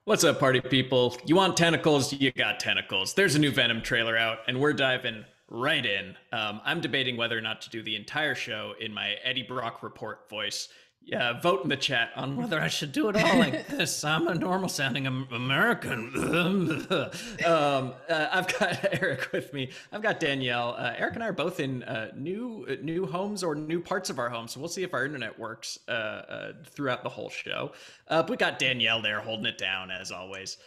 What's up, party people? You want tentacles? You got tentacles. There's a new Venom trailer out, and we're diving right in. I'm debating whether or not to do the entire show in my Eddie Brock report voice. Yeah, vote in the chat on whether I should do it all like this. I'm a normal sounding American. I've got Eric with me. I've got Danielle. Eric and I are both in new homes or new parts of our home, so we'll see if our internet works throughout the whole show. But we got Danielle there holding it down as always.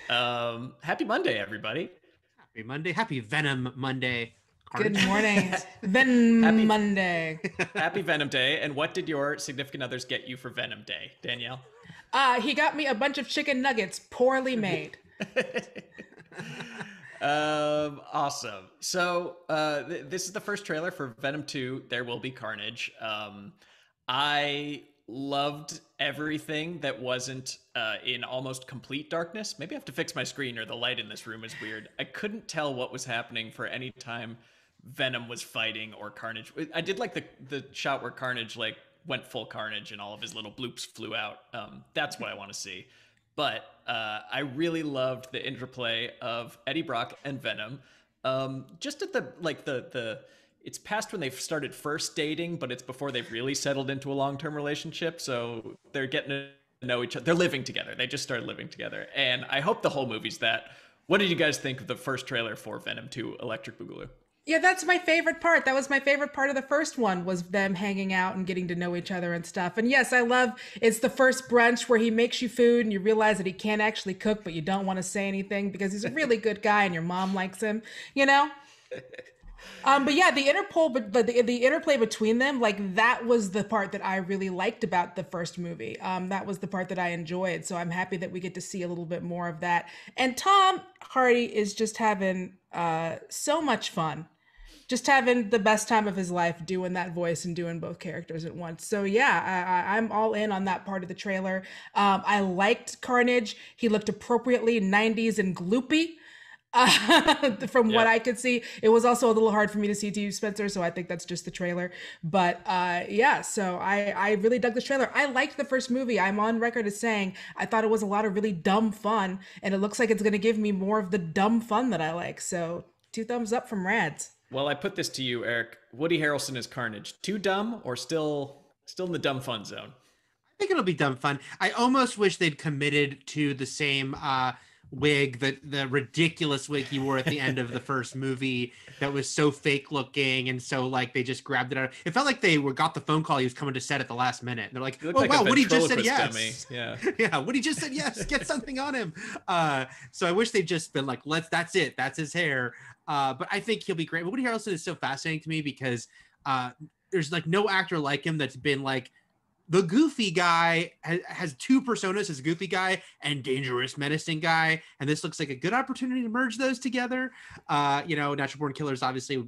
Happy Monday, everybody. Happy Monday. Happy Venom Monday. Good morning. Venom Monday. Happy Venom Day. And what did your significant others get you for Venom Day, Danielle? He got me a bunch of chicken nuggets, poorly made. Awesome. So this is the first trailer for Venom 2, There Will Be Carnage. I loved everything that wasn't in almost complete darkness. Maybe I have to fix my screen or the light in this room is weird. I couldn't tell what was happening for any time Venom was fighting or Carnage. I did like the shot where Carnage like went full Carnage and all of his little bloops flew out. That's what I want to see. But I really loved the interplay of Eddie Brock and Venom. Just at the it's past when they've started first dating, but it's before they've really settled into a long-term relationship. So they're getting to know each other. They're living together. They just started living together. And I hope the whole movie's that. What did you guys think of the first trailer for Venom 2 Electric Boogaloo? Yeah, that's my favorite part. That was my favorite part of the first one, was them hanging out and getting to know each other and stuff. And yes, I love it's the first brunch where he makes you food and you realize that he can't actually cook, but you don't want to say anything because he's a really good guy and your mom likes him, you know? But yeah, the interplay between them, like that was the part that I really liked about the first movie. That was the part that I enjoyed. So I'm happy that we get to see a little bit more of that. And Tom Hardy is just having so much fun. Just having the best time of his life doing that voice and doing both characters at once. So yeah, I'm all in on that part of the trailer. I liked Carnage. He looked appropriately 90s and gloopy. From what I could see. It was also a little hard for me to see to you, Spencer, so I think that's just the trailer. But yeah, so I really dug this trailer. I liked the first movie. I'm on record as saying I thought it was a lot of really dumb fun, and it looks like it's going to give me more of the dumb fun that I like. So 2 thumbs up from Rads. Well, I put this to you, Eric. Woody Harrelson as Carnage. Too dumb or still in the dumb fun zone? I think it'll be dumb fun. I almost wish they'd committed to the same wig, the ridiculous wig he wore at the end of the first movie that was so fake looking, and so like they just grabbed it out. It felt like they got the phone call he was coming to set at the last minute. They're like, "Oh like wow, Woody just said yes." Dummy. Yeah, yeah, Woody just said yes. Get something on him. So I wish they'd just been like, That's it. That's his hair. But I think he'll be great. But Woody Harrelson is so fascinating to me because there's like no actor like him that's been like the goofy guy has 2 personas as a goofy guy and dangerous menacing guy, and this looks like a good opportunity to merge those together. Natural Born Killers obviously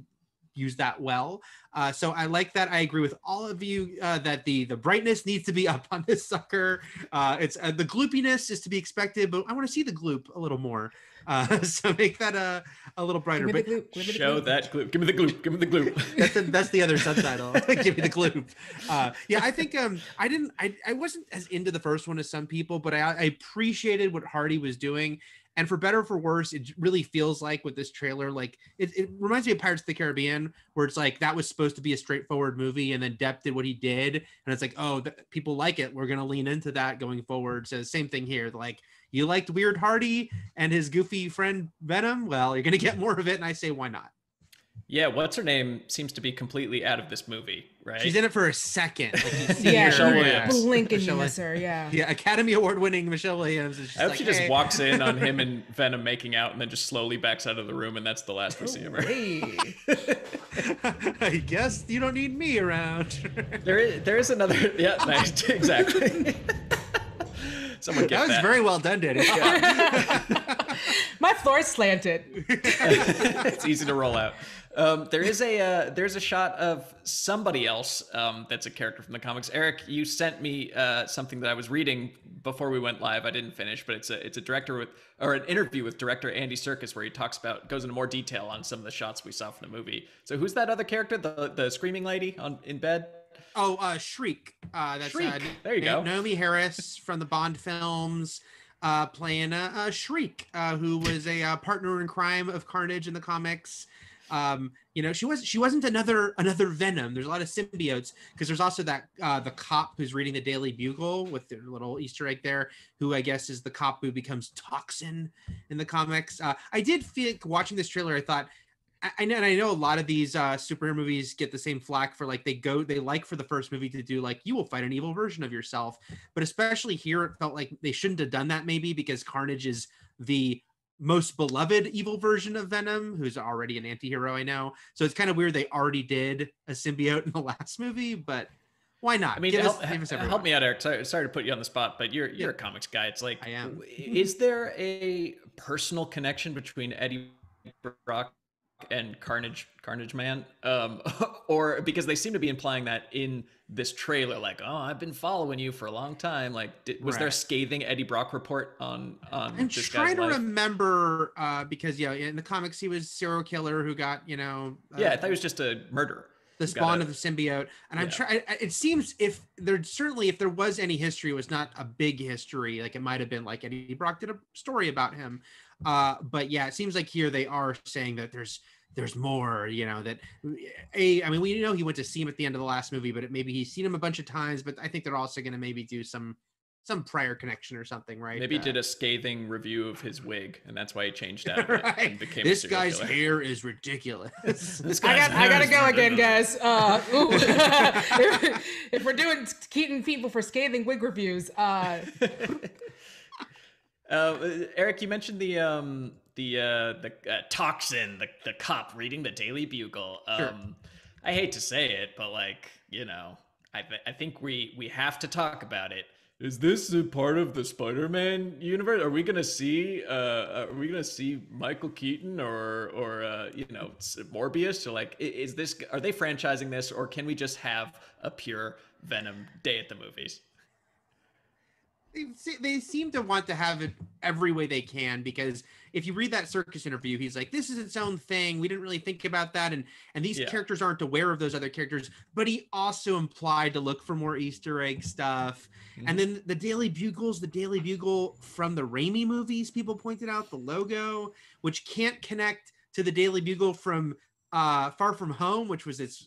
use that well, so I like that. I agree with all of you that the brightness needs to be up on this sucker. It's the gloopiness is to be expected, but I want to see the gloop a little more. So make that a little brighter. But show that gloop. Give me the gloop. Give me the gloop. That's the other subtitle. Give me the gloop. Yeah, I think I wasn't as into the first one as some people, but I appreciated what Hardy was doing. And for better or for worse, it really feels like with this trailer, like it reminds me of Pirates of the Caribbean, where it's like that was supposed to be a straightforward movie, and then Depp did what he did, and it's like, oh, people like it. We're gonna lean into that going forward. So same thing here. Like, you liked Weird Hardy and his goofy friend Venom? Well, you're gonna get more of it, and I say, why not? Yeah, what's her name seems to be completely out of this movie, right? She's in it for a second. Like Michelle Williams. Blink and you miss her, yeah. Yeah, Academy Award winning Michelle Williams. I hope she just walks in on him and Venom making out and then just slowly backs out of the room, and that's the last we see of her. I guess you don't need me around. There is another, yeah, nice, exactly. Someone get that. Was very well done, Danny. My floor's slanted. It's easy to roll out. There's a shot of somebody else that's a character from the comics. Eric, you sent me something that I was reading before we went live. I didn't finish, but it's an interview with director Andy Serkis where he goes into more detail on some of the shots we saw from the movie. So who's that other character? The screaming lady in bed? Oh, Shriek. That's Shriek. There you go. Naomi Harris from the Bond films. playing Shriek, who was a partner in crime of Carnage in the comics. She wasn't another Venom. There's a lot of symbiotes because there's also that the cop who's reading the Daily Bugle with their little Easter egg there, who I guess is the cop who becomes Toxin in the comics. I did feel watching this trailer, I thought, I know a lot of these superhero movies get the same flack for like they like for the first movie to do like you will fight an evil version of yourself, but especially here it felt like they shouldn't have done that maybe because Carnage is the most beloved evil version of Venom, who's already an anti-hero, I know. So it's kind of weird they already did a symbiote in the last movie, but why not? I mean, help me out, Eric. Sorry to put you on the spot, but you're a comics guy. It's like, I am. Is there a personal connection between Eddie Brock and Carnage Man? Or because they seem to be implying that in this trailer, like, oh, I've been following you for a long time. Like, was there a scathing Eddie Brock report on I'm this trying guy's to life? Remember because in the comics he was a serial killer who got I thought he was just a murderer, the spawn of the symbiote. And I'm trying, it seems if there was any history, it was not a big history. Like it might have been like Eddie Brock did a story about him. But yeah, it seems like here they are saying that there's more, that I mean, we know he went to see him at the end of the last movie, but maybe he's seen him a bunch of times, but I think they're also going to maybe do some prior connection or something, right? Maybe he did a scathing review of his wig, and that's why he changed out and became this guy's killer. Hair is ridiculous. I gotta go again, guys. If we're doing Keaton people for scathing wig reviews, Eric, you mentioned the Toxin, the cop reading the Daily Bugle. Sure. I hate to say it, but like, I think we have to talk about it. Is this a part of the Spider-Man universe? Are we gonna see Michael Keaton or Morbius? Or like, are they franchising this, or can we just have a pure Venom day at the movies? They seem to want to have it every way they can, because if you read that circus interview, he's like, this is its own thing. We didn't really think about that. And these characters aren't aware of those other characters, but he also implied to look for more Easter egg stuff. Mm-hmm. And then the Daily Bugle from the Raimi movies, people pointed out the logo, which can't connect to the Daily Bugle from Far From Home, which was its,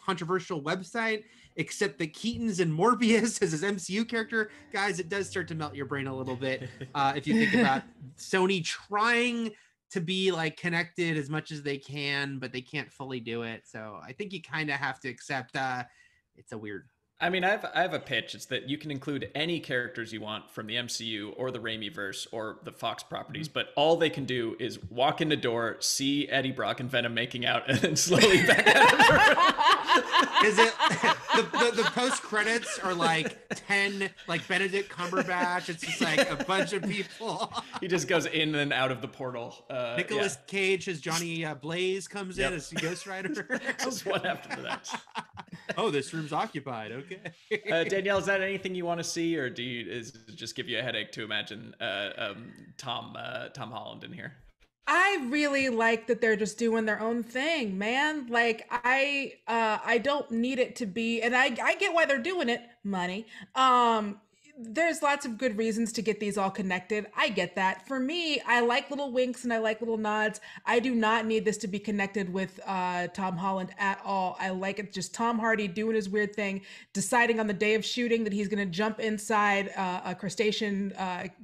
controversial website, except that Keaton's in Morbius as his MCU character. Guys, it does start to melt your brain a little bit if you think about Sony trying to be like connected as much as they can, but they can't fully do it. So I think you kind of have to accept it's a weird. I mean, I have a pitch. It's that you can include any characters you want from the MCU or the Raimi-verse or the Fox properties, but all they can do is walk in the door, see Eddie Brock and Venom making out, and then slowly back out. Is it the post credits are like 10 like Benedict Cumberbatch? It's just like a bunch of people. He just goes in and out of the portal. Nicolas Cage as Johnny Blaze comes in as Ghost Rider. Just one after that. Oh, this room's occupied. Okay. Danielle, is that anything you want to see, or does it just give you a headache to imagine Tom Holland in here? I really like that they're just doing their own thing, man. Like I don't need it to be, and I get why they're doing it. Money. There's lots of good reasons to get these all connected. I get that. For me, I like little winks and I like little nods. I do not need this to be connected with Tom Holland at all. I like it just Tom Hardy doing his weird thing, deciding on the day of shooting that he's going to jump inside a crustacean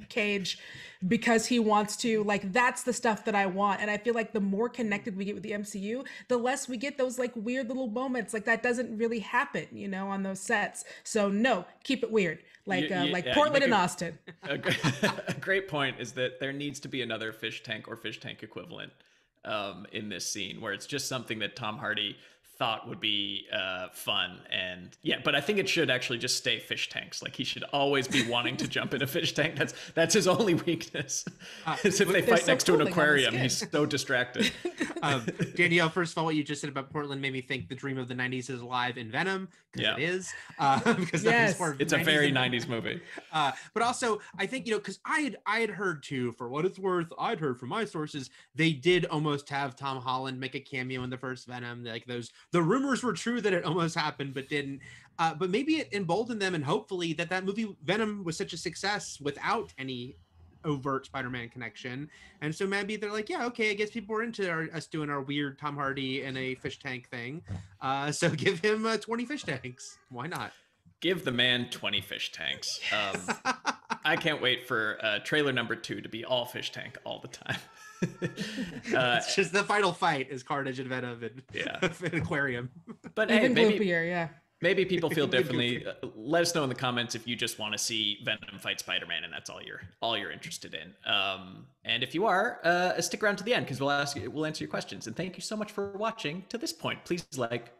cage because he wants to. Like, that's the stuff that I want. And I feel like the more connected we get with the MCU, the less we get those like weird little moments. Like that doesn't really happen, on those sets. So no, keep it weird. Like Portland and Austin. A great point is that there needs to be another fish tank or fish tank equivalent in this scene where it's just something that Tom Hardy thought would be fun. And but I think it should actually just stay fish tanks. Like he should always be wanting to jump in a fish tank. That's his only weakness. Is if they fight next to an aquarium, he's so distracted. Danielle, first of all, what you just said about Portland made me think the dream of the 90s is alive in Venom, because it is. Because it's a very 90s movie. But also, I think, because I had heard too, for what it's worth, I'd heard from my sources, they did almost have Tom Holland make a cameo in the first Venom. Like the rumors were true that it almost happened, but didn't. But maybe it emboldened them, and hopefully that movie Venom was such a success without any overt Spider-Man connection. And so maybe they're like, yeah, okay, I guess people are into us doing our weird Tom Hardy in a fish tank thing. So give him 20 fish tanks. Why not? Give the man 20 fish tanks. I can't wait for trailer number 2 to be all fish tank all the time. It's just the final fight is Carnage and Venom and an aquarium. But even hey, gloopier, maybe people feel differently. Let us know in the comments if you just want to see Venom fight Spider-Man and that's all you're interested in. And if you are, stick around to the end because we'll answer your questions. And thank you so much for watching to this point. Please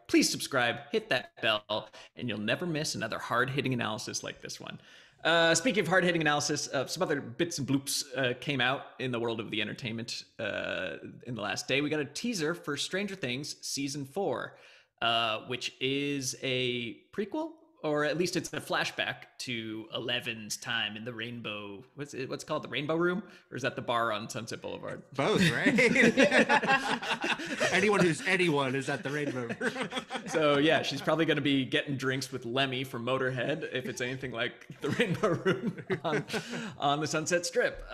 please subscribe, hit that bell, and you'll never miss another hard-hitting analysis like this one. Speaking of hard-hitting analysis, some other bits and bloops came out in the world of the entertainment in the last day. We got a teaser for Stranger Things Season 4. Which is a prequel, or at least it's a flashback to 11's time in the Rainbow. What's it called? The Rainbow Room, or is that the bar on Sunset Boulevard? Both, right? Anyone is at the Rainbow Room. So yeah, she's probably going to be getting drinks with Lemmy from Motorhead if it's anything like the Rainbow Room on the Sunset Strip.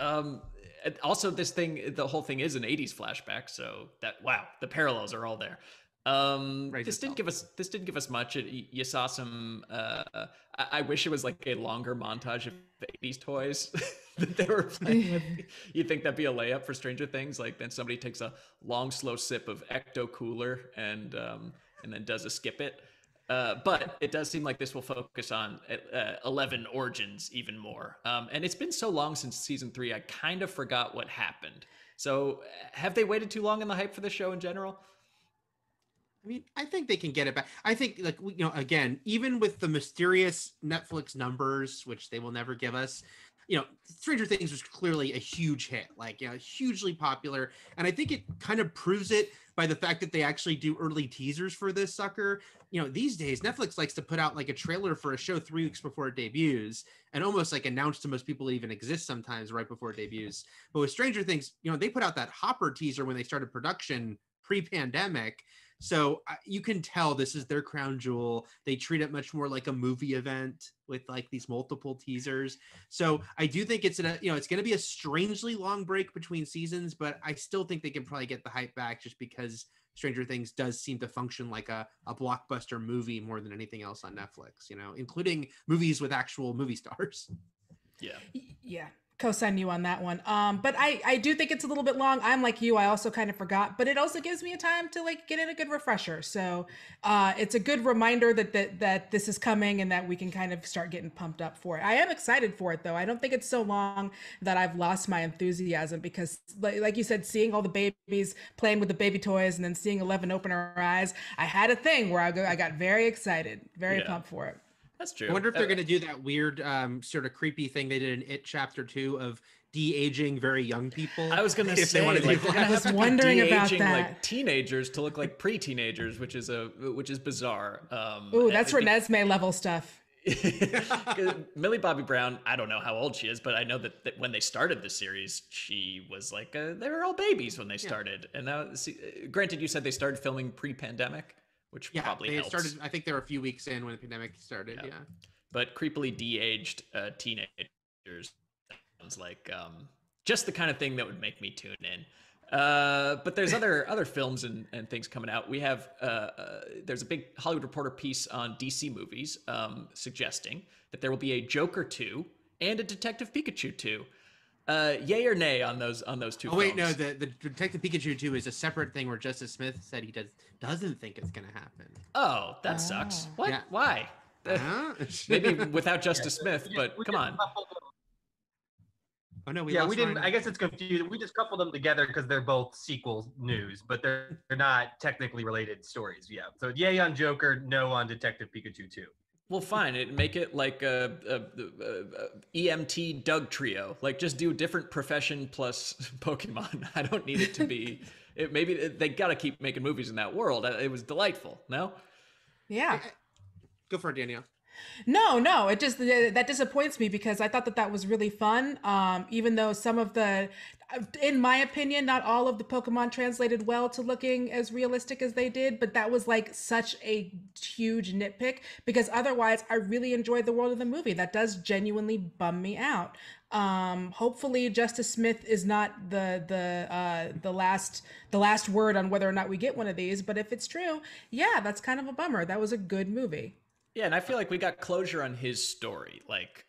Also, the whole thing is an 80s flashback, so the parallels are all there. This didn't give us much. You saw some. I wish it was like a longer montage of 80s toys that they were playing with. You think that'd be a layup for Stranger Things? Like then somebody takes a long, slow sip of Ecto Cooler and then does a skip it. But it does seem like this will focus on 11 origins even more. And it's been so long since season 3, I kind of forgot what happened. So have they waited too long in the hype for the show in general? I mean, I think they can get it back. I think, again, even with the mysterious Netflix numbers, which they will never give us, Stranger Things was clearly a huge hit, hugely popular. And I think it kind of proves it by the fact that they actually do early teasers for this sucker. These days, Netflix likes to put out like a trailer for a show 3 weeks before it debuts and almost like announce to most people it even exists sometimes right before it debuts. But with Stranger Things, they put out that Hopper teaser when they started production pre-pandemic. So you can tell this is their crown jewel. They treat it much more like a movie event with like these multiple teasers. So I do think it's it's going to be a strangely long break between seasons, but I still think they can probably get the hype back just because Stranger Things does seem to function like a blockbuster movie more than anything else on Netflix, including movies with actual movie stars. Yeah. Co-sign you on that one. But I do think it's a little bit long. I'm like you, I also kind of forgot, but it also gives me a time to like get in a good refresher. So it's a good reminder that this is coming and that we can kind of start getting pumped up for it. I am excited for it though. I don't think it's so long that I've lost my enthusiasm because like you said, seeing all the babies playing with the baby toys and then seeing 11 open her eyes, I had a thing where I got very excited, very pumped for it. That's true. I wonder if they're going to do that weird sort of creepy thing they did in It Chapter 2 of de-aging very young people. I was going to say, I was wondering about that. Like teenagers to look like pre-teenagers, which is bizarre. Ooh, that's Renesmee level stuff. Millie Bobby Brown, I don't know how old she is, but I know that when they started the series, she was like, they were all babies when they started. And now, granted, you said they started filming pre-pandemic. Which probably helps. Started, I think they were a few weeks in when the pandemic started, But creepily de-aged teenagers sounds like just the kind of thing that would make me tune in. But there's other films and things coming out. We have there's a big Hollywood Reporter piece on DC movies suggesting that there will be a Joker 2 and a Detective Pikachu 2. Yay or nay on those two films? Wait, no, the Detective Pikachu 2 is a separate thing where Justice Smith said he doesn't think it's going to happen. Oh, that sucks. What? Yeah. Why? Maybe without Justice Smith, but come on. Oh no, we didn't. I guess it's confusing. We just coupled them together because they're both sequel news, but they're not technically related stories. Yeah. So yay on Joker, no on Detective Pikachu 2. Well, fine. Make it like a EMT Doug trio. Like, just do different profession plus Pokemon. I don't need it to be. Maybe they got to keep making movies in that world. It was delightful. No. Yeah. Go for it, Danielle. No, it just that disappoints me because I thought that was really fun. Even though some of in my opinion, not all of the Pokemon translated well to looking as realistic as they did, but that was like such a huge nitpick because otherwise I really enjoyed the world of the movie. That does genuinely bum me out. Hopefully Justice Smith is not the last word on whether or not we get one of these, but if it's true, yeah, that's kind of a bummer. That was a good movie. Yeah, and I feel like we got closure on his story. Like,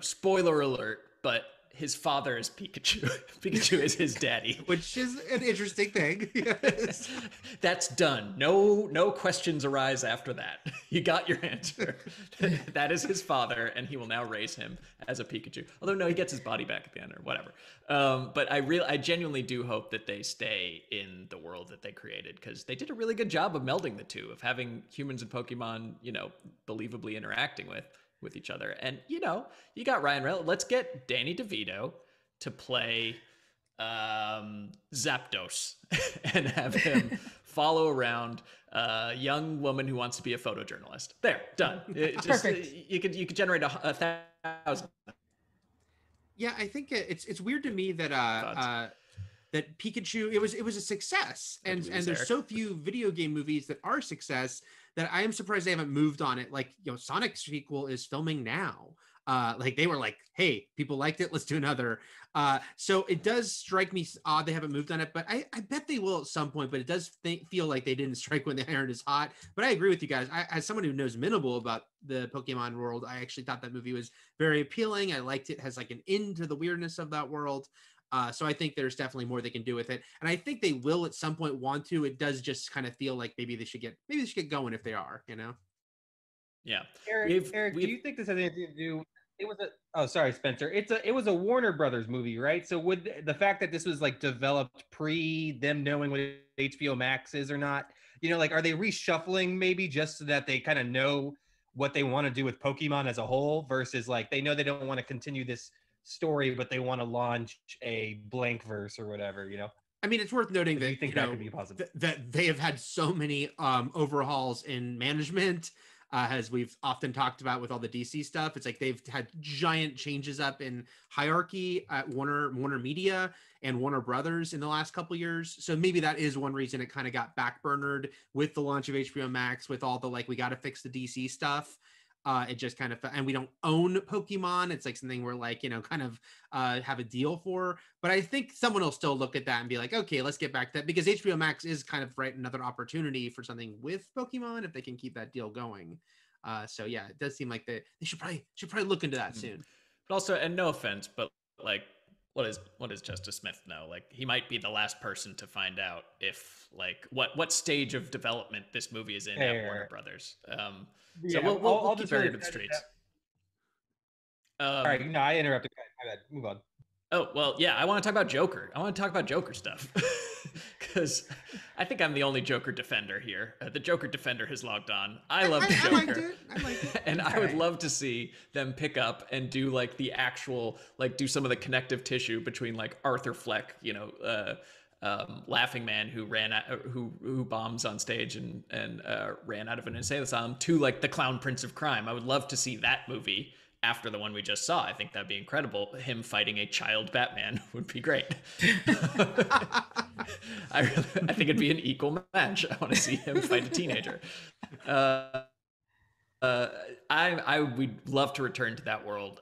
spoiler alert, but his father is Pikachu. Pikachu is his daddy, which is an interesting thing. Yes. That's done. No questions arise after that. You got your answer. That is his father, and he will now raise him as a Pikachu. Although no, he gets his body back at the end or whatever. But I genuinely do hope that they stay in the world that they created, because they did a really good job of melding the two, of having humans and Pokemon, believably interacting with each other. And you got Ryan Reynolds. Let's get Danny DeVito to play Zapdos and have him follow around a young woman who wants to be a photojournalist. There, done. Perfect. You could generate 1,000. Yeah, I think it's weird to me that that Pikachu, it was a success, and there's so few video game movies that are a success that I am surprised they haven't moved on it. Like, Sonic's sequel is filming now. Like, they were like, hey, people liked it, let's do another. So it does strike me odd they haven't moved on it, but I bet they will at some point. But it does feel like they didn't strike when the iron is hot. But I agree with you guys. As someone who knows minimal about the Pokemon world, I actually thought that movie was very appealing. I liked it. Has like an end to the weirdness of that world. So I think there's definitely more they can do with it, and I think they will at some point want to. It does just kind of feel like maybe they should get going if they are, Yeah. Eric, do you think this has anything to do? It was sorry, Spencer. It was a Warner Brothers movie, right? So would the fact that this was like developed pre them knowing what HBO Max is or not, are they reshuffling maybe just so that they kind of know what they want to do with Pokemon as a whole, versus like they know they don't want to continue this story, but they want to launch a blank verse or whatever, I mean, it's worth noting that you think that could be possible. That they have had so many overhauls in management, as we've often talked about with all the DC stuff. It's like they've had giant changes up in hierarchy at Warner Media and Warner Brothers in the last couple years. So maybe that is one reason it kind of got backburnered with the launch of HBO Max, with all the we got to fix the DC stuff. It just kind of, and we don't own Pokemon. It's like something we're kind of have a deal for. But I think someone will still look at that and be like, okay, let's get back to that, because HBO Max is kind of another opportunity for something with Pokemon if they can keep that deal going. So yeah, it does seem like they should probably look into that soon. But also, and no offense, but what does Justice Smith know? Like, he might be the last person to find out if what stage of development this movie is in at Warner Brothers. So we'll keep hearing to the streets. All right, no, I interrupted. My bad. Move on. Oh, well, yeah, I want to talk about Joker. I want to talk about Joker stuff. Because I think I'm the only Joker defender here. The Joker defender has logged on. I love the Joker. I liked it. And I would love to see them pick up and do the actual, do some of the connective tissue between Arthur Fleck, Laughing Man, who who bombs on stage and ran out of an insane asylum, to the Clown Prince of Crime. I would love to see that movie after the one we just saw. I think that'd be incredible. Him fighting a child Batman would be great. I think it'd be an equal match. I want to see him fight a teenager. I would love to return to that world.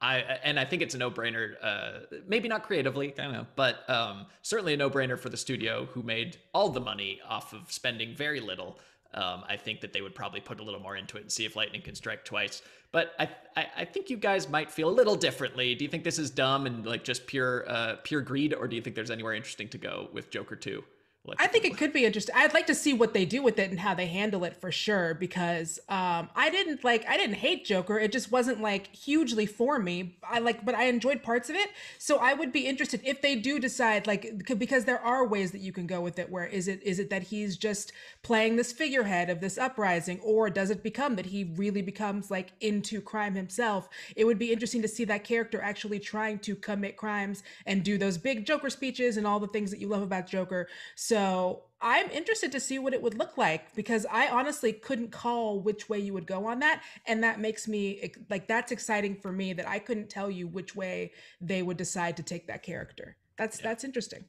I think it's a no-brainer. Maybe not creatively, I don't know, but certainly a no-brainer for the studio who made all the money off of spending very little. I think that they would probably put a little more into it and see if lightning can strike twice. But I think you guys might feel a little differently. Do you think this is dumb and just pure greed, or do you think there's anywhere interesting to go with Joker 2? I think it could be interesting. I'd like to see what they do with it and how they handle it for sure, because I didn't hate Joker. It just wasn't hugely for me. But I enjoyed parts of it. So I would be interested if they do decide because there are ways that you can go with it. Where is it that he's just playing this figurehead of this uprising, or does it become that he really becomes into crime himself? It would be interesting to see that character actually trying to commit crimes and do those big Joker speeches and all the things that you love about Joker. So I'm interested to see what it would look like, because I honestly couldn't call which way you would go on that. And that makes me that's exciting for me, that I couldn't tell you which way they would decide to take that character. That's interesting.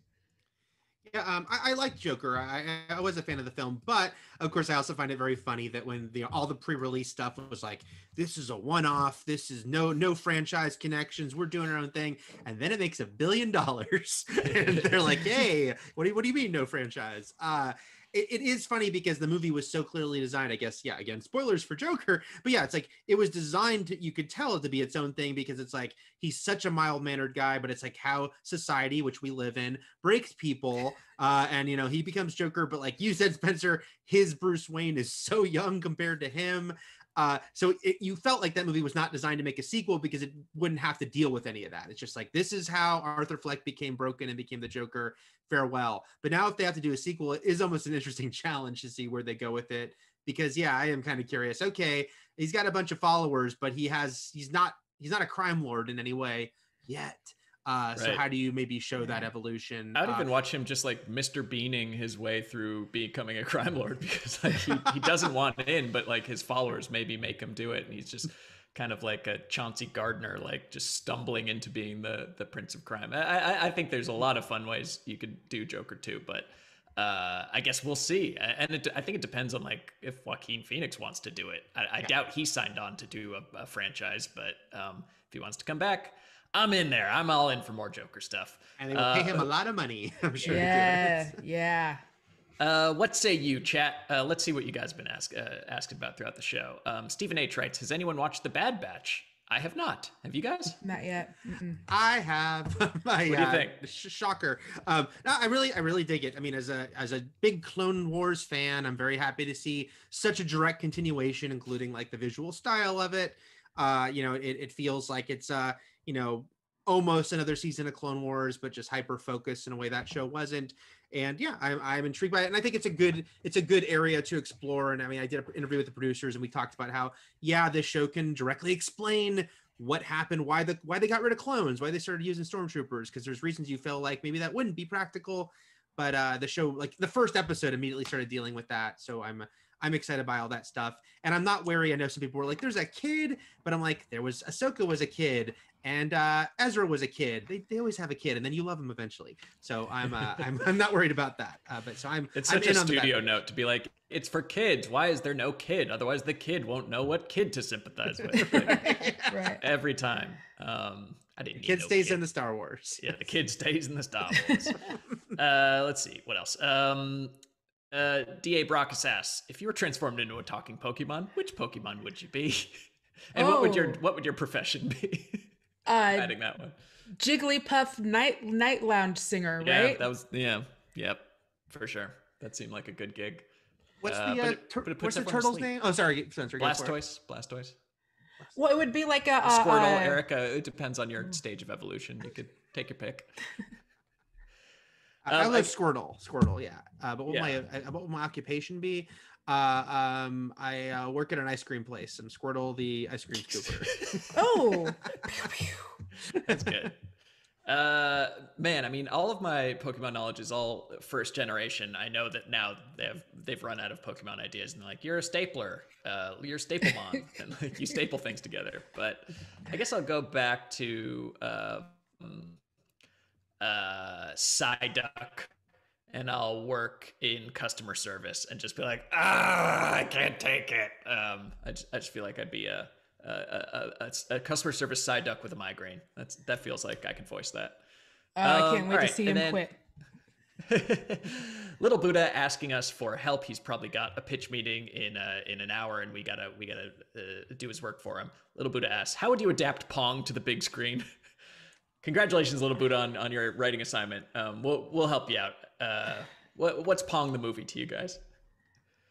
Yeah, I like Joker. I was a fan of the film, but of course, I also find it very funny that when all the pre-release stuff was like, "This is a one-off. This is no franchise connections. We're doing our own thing," and then it makes $1 billion, and they're like, "Hey, what do you mean no franchise?" It is funny because the movie was so clearly designed. I guess, yeah. Again, spoilers for Joker, but yeah, it's like it was designed you could tell it to be its own thing because it's like he's such a mild-mannered guy, but it's like how society, which we live in, breaks people. And he becomes Joker, but like you said, Spencer, his Bruce Wayne is so young compared to him. So you felt like that movie was not designed to make a sequel because it wouldn't have to deal with any of that. It's just like, this is how Arthur Fleck became broken and became the Joker. Farewell. But now if they have to do a sequel, it is almost an interesting challenge to see where they go with it. Because yeah, I am kind of curious. Okay, he's got a bunch of followers, but he's not a crime lord in any way yet. So how do you maybe show that evolution? I'd even watch him just like Mr. Beaning his way through becoming a crime lord because like he doesn't want in, but like his followers maybe make him do it, and he's just kind of like a Chauncey Gardner, like just stumbling into being the Prince of Crime. I think there's a lot of fun ways you could do Joker too, but I guess we'll see. And I think it depends on like if Joaquin Phoenix wants to do it. I doubt he signed on to do a franchise, but if he wants to come back, I'm in there. I'm all in for more Joker stuff. And they will pay him a lot of money, I'm sure. Yeah. What say you, chat? Let's see what you guys have been asking about throughout the show. Stephen H. writes, has anyone watched The Bad Batch? I have not. Have you guys? Not yet. Mm-mm. I have. What do you think? Shocker. No, I really dig it. I mean, as a big Clone Wars fan, I'm very happy to see such a direct continuation, including like the visual style of it. It feels like it's almost another season of Clone Wars, but just hyper focused in a way that show wasn't. And yeah, I'm intrigued by it, and I think it's a good area to explore. And I mean, I did an interview with the producers, and we talked about how this show can directly explain what happened, why they got rid of clones, why they started using stormtroopers, because there's reasons you feel like maybe that wouldn't be practical, but the show, like the first episode, immediately started dealing with that. So I'm excited by all that stuff, and I'm not wary. I know some people were like, "There's a kid," but I'm like, Ahsoka was a kid, and Ezra was a kid. They always have a kid, and then you love him eventually. So I'm not worried about that. It's such a studio note to be like, it's for kids. Why is there no kid? Otherwise, the kid won't know what kid to sympathize with. Right. Every time. I didn't. Kid stays in the Star Wars. Yeah, the kid stays in the Star Wars. Let's see what else. D.A. Brockus asks, if you were transformed into a talking Pokemon, which Pokemon would you be? And what would your profession be? Adding that one. Jigglypuff night lounge singer, right? Yeah, that was yep, for sure. That seemed like a good gig. What's what's the turtle's name? Oh, sorry, Spencer. Blastoise. Well, it would be like a Squirtle, Erica. It depends on your stage of evolution. You could take your pick. I love Squirtle, yeah. But what would my occupation be? I work at an ice cream place. I'm Squirtle, the ice cream scooper. Oh, that's good. Man, I mean, all of my Pokemon knowledge is all first generation. I know that now they've run out of Pokemon ideas, and they're like, you're a stapler, you're Staplemon, and like you staple things together. But I guess I'll go back to Psyduck, and I'll work in customer service and just be like, I can't take it. I just feel like I'd be a customer service Psyduck with a migraine. That feels like I can voice that. I can't wait to see him quit. Little Buddha asking us for help. He's probably got a pitch meeting in an hour, and we gotta do his work for him. Little Buddha asks, how would you adapt Pong to the big screen? Congratulations, Little Buddha, on your writing assignment. We'll help you out. What's Pong the movie to you guys?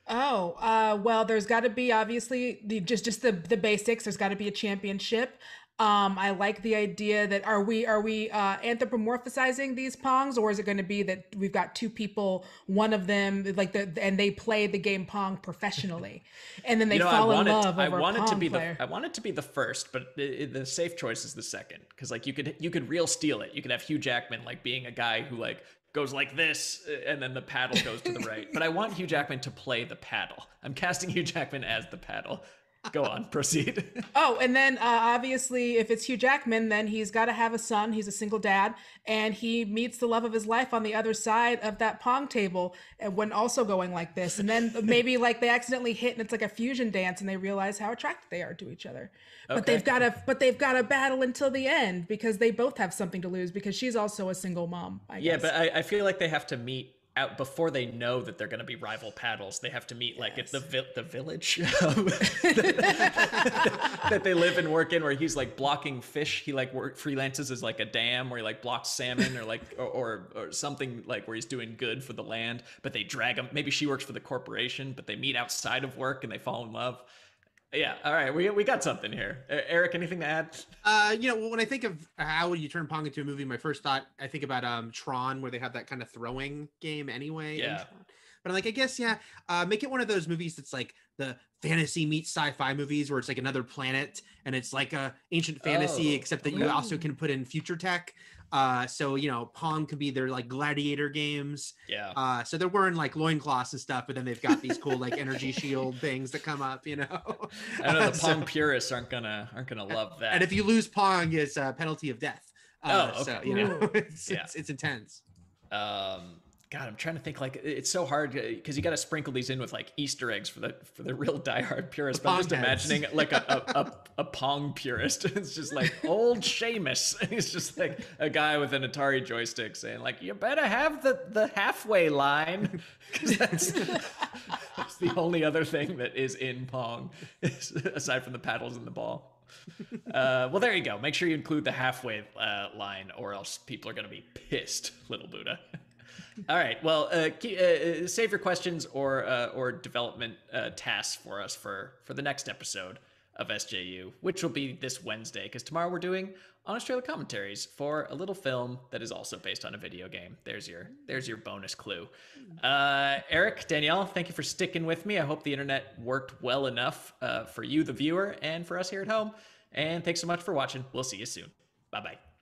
Well, there's got to be obviously just the basics. There's got to be a championship. I like the idea that are we anthropomorphizing these Pongs, or is it going to be that we've got two people, one of them and they play the game Pong professionally, and then they fall in love over a Pong player. I want it to be the first, but the safe choice is the second, because like you could real steal it. You could have Hugh Jackman like being a guy who like goes like this, and then the paddle goes to the right. But I want Hugh Jackman to play the paddle. I'm casting Hugh Jackman as the paddle. Go on, proceed. Oh, and then obviously, if it's Hugh Jackman, then he's got to have a son. He's a single dad, and he meets the love of his life on the other side of that pong table, and when also going like this. And then maybe like they accidentally hit, and it's like a fusion dance, and they realize how attracted they are to each other. Okay. But they've got to battle until the end because they both have something to lose because she's also a single mom. I guess. Yeah, but I feel like they have to meet out before they know that they're going to be rival paddles. They have to meet like at the village that they live and work in, where he's like blocking fish. He like freelances as like a dam where he like blocks salmon or like or something like where he's doing good for the land. But they drag him. Maybe she works for the corporation, but they meet outside of work and they fall in love. Yeah, all right, we got something here. Eric, anything to add? When I think of how would you turn Pong into a movie, my first thought, I think about Tron, where they have that kind of throwing game anyway. Yeah. But I'm like, I guess, make it one of those movies that's like the fantasy meets sci-fi movies where it's like another planet and it's like a ancient fantasy, except that you also can put in future tech. So Pong could be their like gladiator games. Yeah. So they're wearing like loincloths and stuff, but then they've got these cool like energy shield things that come up. I know the Pong purists aren't gonna love that. And if you lose Pong, it's a penalty of death. Okay. So it's intense. God, I'm trying to think. Like, it's so hard because you got to sprinkle these in with like Easter eggs for the real diehard purists. But I'm just imagining like a Pong purist. It's just like old Seamus. He's just like a guy with an Atari joystick saying like, "You better have the halfway line," because that's the only other thing that is in Pong aside from the paddles and the ball. Well, there you go. Make sure you include the halfway line, or else people are gonna be pissed, little Buddha. All right. Well, save your questions or development tasks for us for the next episode of SJU, which will be this Wednesday, because tomorrow we're doing honest trailer commentaries for a little film that is also based on a video game. There's your bonus clue. Eric, Danielle, thank you for sticking with me. I hope the internet worked well enough for you, the viewer, and for us here at home. And thanks so much for watching. We'll see you soon. Bye-bye.